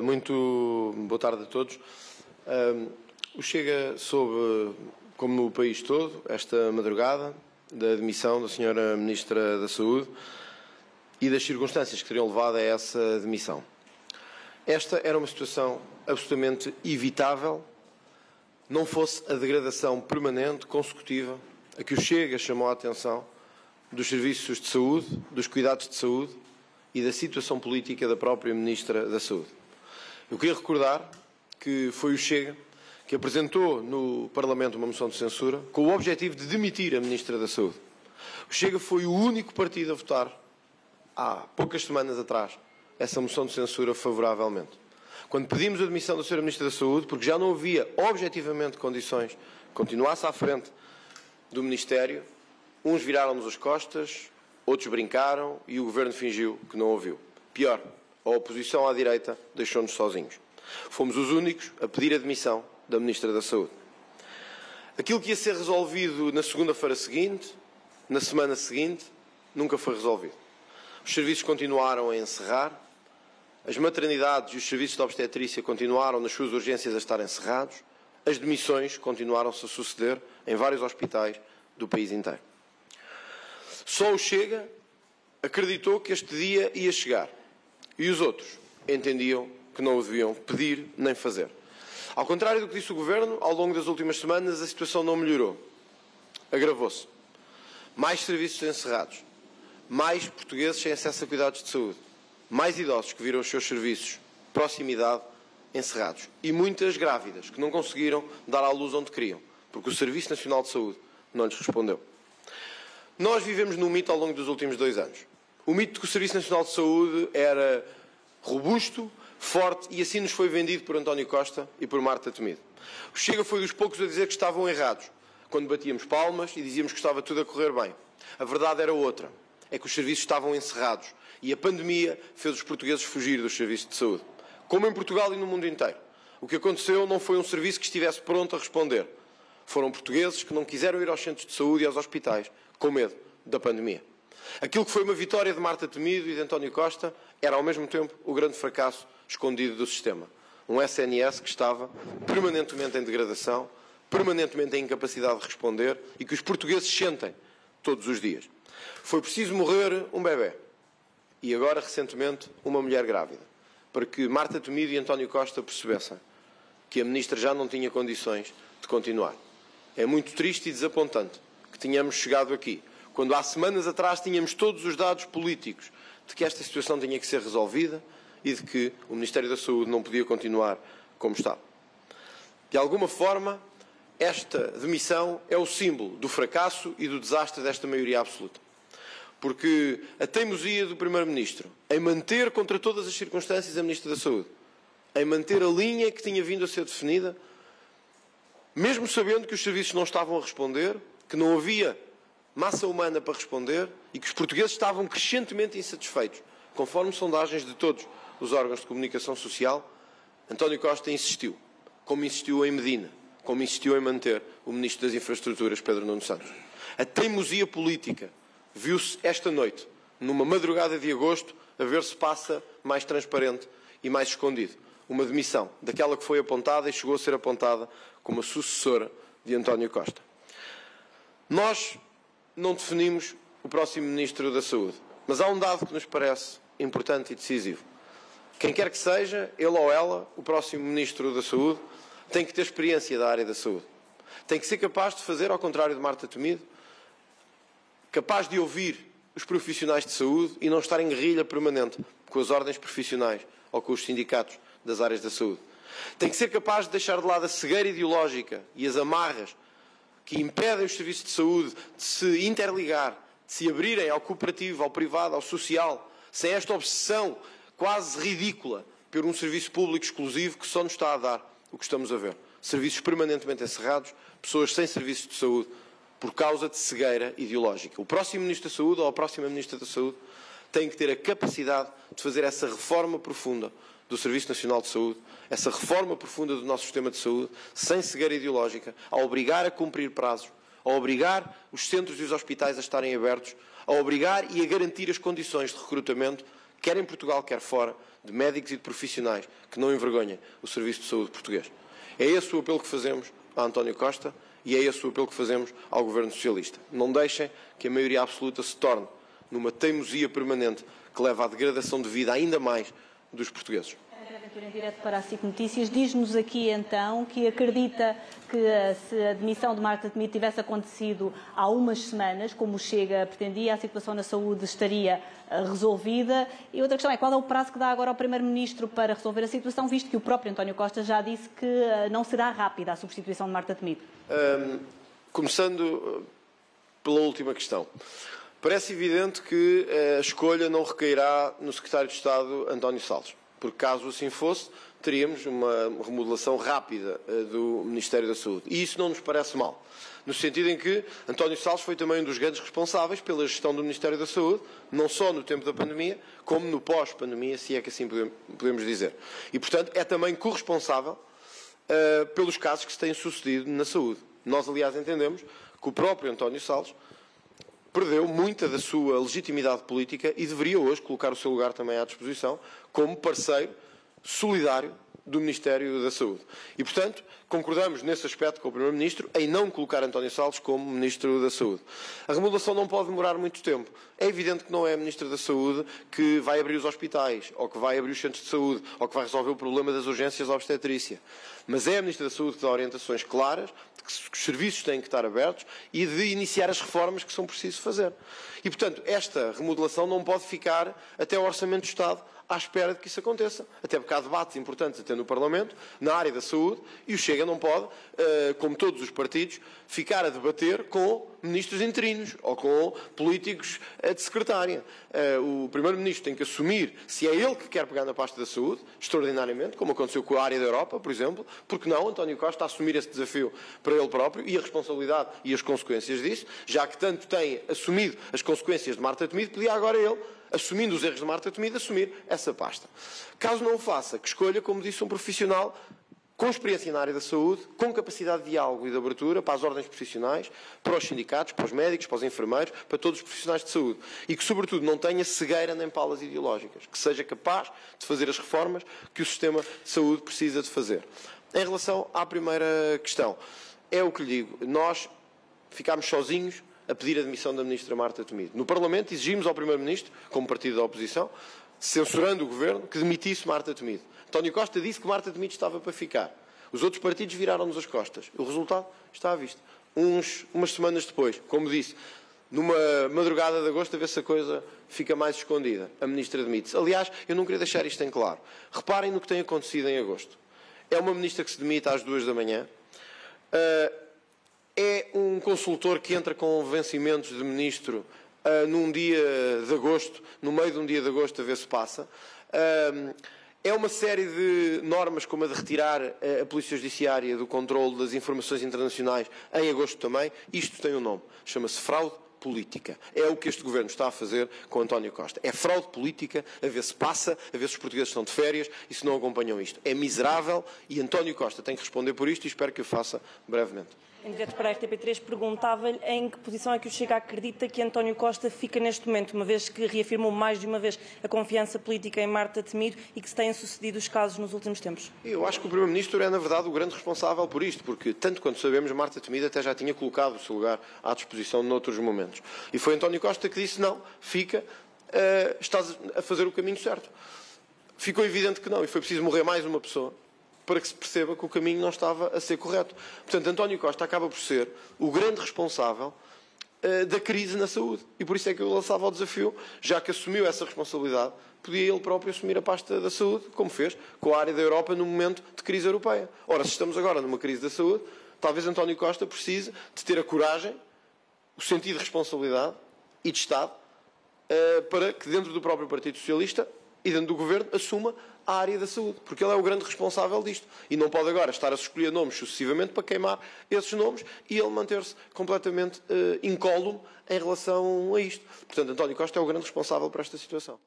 Muito boa tarde a todos. O Chega soube, como no país todo, esta madrugada, da demissão da Sra. Ministra da Saúde e das circunstâncias que teriam levado a essa demissão. Esta era uma situação absolutamente evitável, não fosse a degradação permanente, consecutiva, a que o Chega chamou a atenção dos serviços de saúde, dos cuidados de saúde e da situação política da própria Ministra da Saúde. Eu queria recordar que foi o Chega que apresentou no Parlamento uma moção de censura com o objetivo de demitir a Ministra da Saúde. O Chega foi o único partido a votar, há poucas semanas atrás, essa moção de censura favoravelmente. Quando pedimos a demissão da Sra. Ministra da Saúde, porque já não havia objetivamente condições que continuasse à frente do Ministério, uns viraram-nos as costas, outros brincaram e o Governo fingiu que não ouviu. Pior, a oposição à direita deixou-nos sozinhos. Fomos os únicos a pedir a demissão da Ministra da Saúde. Aquilo que ia ser resolvido na segunda-feira seguinte, na semana seguinte, nunca foi resolvido. Os serviços continuaram a encerrar, as maternidades e os serviços de obstetrícia continuaram nas suas urgências a estar encerrados, as demissões continuaram-se a suceder em vários hospitais do país inteiro. Só o Chega acreditou que este dia ia chegar e os outros entendiam que não o deviam pedir nem fazer. Ao contrário do que disse o Governo, ao longo das últimas semanas a situação não melhorou, agravou-se. Mais serviços encerrados, mais portugueses sem acesso a cuidados de saúde, mais idosos que viram os seus serviços de proximidade encerrados e muitas grávidas que não conseguiram dar à luz onde queriam, porque o Serviço Nacional de Saúde não lhes respondeu. Nós vivemos num mito ao longo dos últimos 2 anos. O mito de que o Serviço Nacional de Saúde era robusto, forte e assim nos foi vendido por António Costa e por Marta Temido. O Chega foi dos poucos a dizer que estavam errados, quando batíamos palmas e dizíamos que estava tudo a correr bem. A verdade era outra, é que os serviços estavam encerrados e a pandemia fez os portugueses fugir dos serviços de saúde. Como em Portugal e no mundo inteiro. O que aconteceu não foi um serviço que estivesse pronto a responder. Foram portugueses que não quiseram ir aos centros de saúde e aos hospitais, com medo da pandemia. Aquilo que foi uma vitória de Marta Temido e de António Costa era, ao mesmo tempo, o grande fracasso escondido do sistema. Um SNS que estava permanentemente em degradação, permanentemente em incapacidade de responder e que os portugueses sentem todos os dias. Foi preciso morrer um bebê e agora, recentemente, uma mulher grávida, para que Marta Temido e António Costa percebessem que a Ministra já não tinha condições de continuar. É muito triste e desapontante que tenhamos chegado aqui, quando há semanas atrás tínhamos todos os dados políticos de que esta situação tinha que ser resolvida e de que o Ministério da Saúde não podia continuar como estava. De alguma forma, esta demissão é o símbolo do fracasso e do desastre desta maioria absoluta. Porque a teimosia do Primeiro-Ministro em manter, contra todas as circunstâncias, a Ministra da Saúde, em manter a linha que tinha vindo a ser definida, mesmo sabendo que os serviços não estavam a responder, que não havia massa humana para responder e que os portugueses estavam crescentemente insatisfeitos, conforme sondagens de todos os órgãos de comunicação social, António Costa insistiu, como insistiu em Medina, como insistiu em manter o Ministro das Infraestruturas, Pedro Nuno Santos. A teimosia política viu-se esta noite, numa madrugada de agosto, a ver se passa mais transparente e mais escondido. Uma demissão daquela que foi apontada e chegou a ser apontada como a sucessora de António Costa. Nós não definimos o próximo Ministro da Saúde, mas há um dado que nos parece importante e decisivo. Quem quer que seja, ele ou ela, o próximo Ministro da Saúde, tem que ter experiência da área da saúde. Tem que ser capaz de fazer, ao contrário de Marta Temido, capaz de ouvir os profissionais de saúde e não estar em guerrilha permanente com as ordens profissionais ou com os sindicatos das áreas da saúde. Tem que ser capaz de deixar de lado a cegueira ideológica e as amarras que impedem os serviços de saúde de se interligar, de se abrirem ao cooperativo, ao privado, ao social, sem esta obsessão quase ridícula por um serviço público exclusivo que só nos está a dar o que estamos a ver. Serviços permanentemente encerrados, pessoas sem serviços de saúde por causa de cegueira ideológica. O próximo Ministro da Saúde ou a próxima Ministra da Saúde tem que ter a capacidade de fazer essa reforma profunda do Serviço Nacional de Saúde, essa reforma profunda do nosso sistema de saúde, sem cegueira ideológica, a obrigar a cumprir prazos, a obrigar os centros e os hospitais a estarem abertos, a obrigar e a garantir as condições de recrutamento quer em Portugal, quer fora, de médicos e de profissionais que não envergonhem o Serviço de Saúde português. É esse o apelo que fazemos a António Costa e é esse o apelo que fazemos ao Governo Socialista. Não deixem que a maioria absoluta se torne numa teimosia permanente que leva à degradação de vida ainda mais dos portugueses. Em direto para a SIC Notícias, diz-nos aqui então que acredita que se a demissão de Marta Temido tivesse acontecido há umas semanas, como o Chega pretendia, a situação na saúde estaria resolvida. E outra questão é qual é o prazo que dá agora ao Primeiro-Ministro para resolver a situação, visto que o próprio António Costa já disse que não será rápida a substituição de Marta Temido. Começando pela última questão. Parece evidente que a escolha não recairá no Secretário de Estado António Salles. Porque, caso assim fosse, teríamos uma remodelação rápida do Ministério da Saúde. E isso não nos parece mal. No sentido em que António Salles foi também um dos grandes responsáveis pela gestão do Ministério da Saúde, não só no tempo da pandemia, como no pós-pandemia, se é que assim podemos dizer. E, portanto, é também corresponsável pelos casos que se têm sucedido na saúde. Nós, aliás, entendemos que o próprio António Salles perdeu muita da sua legitimidade política e deveria hoje colocar o seu lugar também à disposição como parceiro solidário do Ministério da Saúde. E, portanto, concordamos nesse aspecto com o Primeiro-Ministro em não colocar António Salles como Ministro da Saúde. A remodelação não pode demorar muito tempo. É evidente que não é a Ministra da Saúde que vai abrir os hospitais, ou que vai abrir os centros de saúde, ou que vai resolver o problema das urgências da obstetrícia. Mas é a Ministra da Saúde que dá orientações claras de que os serviços têm que estar abertos e de iniciar as reformas que são preciso fazer. E, portanto, esta remodelação não pode ficar até o Orçamento do Estado à espera de que isso aconteça. Até porque há debates importantes até no Parlamento, na área da saúde, e o Chega não pode, como todos os partidos, ficar a debater com ministros interinos ou com políticos de secretária. O Primeiro-Ministro tem que assumir se é ele que quer pegar na pasta da saúde, extraordinariamente, como aconteceu com a área da Europa, por exemplo, porque não António Costa assumir esse desafio para ele próprio e a responsabilidade e as consequências disso, já que tanto tem assumido as consequências de Marta Temido, podia agora ele, assumindo os erros de Marta Temido, assumir essa pasta. Caso não o faça, que escolha, como disse, um profissional com experiência na área da saúde, com capacidade de diálogo e de abertura para as ordens profissionais, para os sindicatos, para os médicos, para os enfermeiros, para todos os profissionais de saúde. E que, sobretudo, não tenha cegueira nem palas ideológicas. Que seja capaz de fazer as reformas que o sistema de saúde precisa de fazer. Em relação à primeira questão, é o que lhe digo. Nós ficámos sozinhos a pedir a demissão da Ministra Marta Temido. No Parlamento exigimos ao Primeiro-Ministro, como partido da oposição, censurando o Governo, que demitisse Marta Temido. António Costa disse que Marta Temido estava para ficar. Os outros partidos viraram-nos as costas. O resultado está à vista. Umas semanas depois, como disse, numa madrugada de agosto, a ver se a coisa fica mais escondida. A Ministra demite-se. Aliás, eu não queria deixar isto em claro. Reparem no que tem acontecido em agosto. É uma Ministra que se demite às 2 da manhã. É um consultor que entra com vencimentos de Ministro num dia de agosto, no meio de um dia de agosto, a ver se passa. É uma série de normas, como a de retirar a Polícia Judiciária do controle das informações internacionais em agosto também. Isto tem um nome. Chama-se fraude política. É o que este Governo está a fazer com António Costa. É fraude política, a ver se passa, a ver se os portugueses estão de férias e se não acompanham isto. É miserável e António Costa tem que responder por isto e espero que o faça brevemente. Em direto para a RTP3, perguntava-lhe em que posição é que o Chega acredita que António Costa fica neste momento, uma vez que reafirmou mais de uma vez a confiança política em Marta Temido e que se têm sucedido os casos nos últimos tempos. Eu acho que o Primeiro-Ministro é, na verdade, o grande responsável por isto, porque, tanto quanto sabemos, Marta Temido até já tinha colocado o seu lugar à disposição noutros momentos. E foi António Costa que disse, não, fica, estás a fazer o caminho certo. Ficou evidente que não, e foi preciso morrer mais uma pessoa para que se perceba que o caminho não estava a ser correto. Portanto, António Costa acaba por ser o grande responsável da crise na saúde. E por isso é que eu lançava o desafio, já que assumiu essa responsabilidade, podia ele próprio assumir a pasta da saúde, como fez com a área da Europa no momento de crise europeia. Ora, se estamos agora numa crise da saúde, talvez António Costa precise de ter a coragem, o sentido de responsabilidade e de Estado, para que dentro do próprio Partido Socialista e dentro do Governo assuma a área da saúde, porque ele é o grande responsável disto. E não pode agora estar a escolher nomes sucessivamente para queimar esses nomes e ele manter-se completamente incólume em relação a isto. Portanto, António Costa é o grande responsável por esta situação.